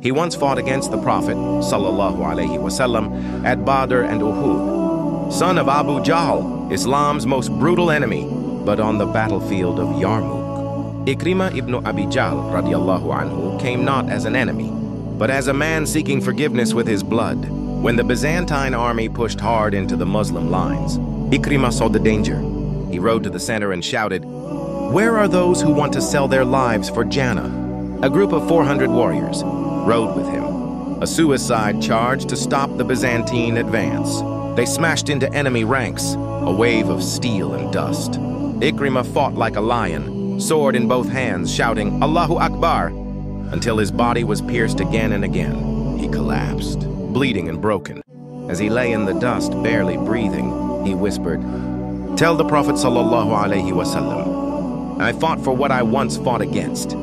He once fought against the Prophet ﷺ at Badr and Uhud. Son of Abu Jahl, Islam's most brutal enemy, but on the battlefield of Yarmouk. Ikrimah ibn Abi Jahl radiallahu anhu came not as an enemy, but as a man seeking forgiveness with his blood. When the Byzantine army pushed hard into the Muslim lines, Ikrimah saw the danger. He rode to the center and shouted, "Where are those who want to sell their lives for Jannah?" A group of 400 warriors rode with him. A suicide charge to stop the Byzantine advance. They smashed into enemy ranks, a wave of steel and dust. Ikrimah fought like a lion, sword in both hands, shouting, "Allahu Akbar," until his body was pierced again and again. He collapsed, bleeding and broken. As he lay in the dust, barely breathing, he whispered, "Tell the Prophet ﷺ, I fought for what I once fought against.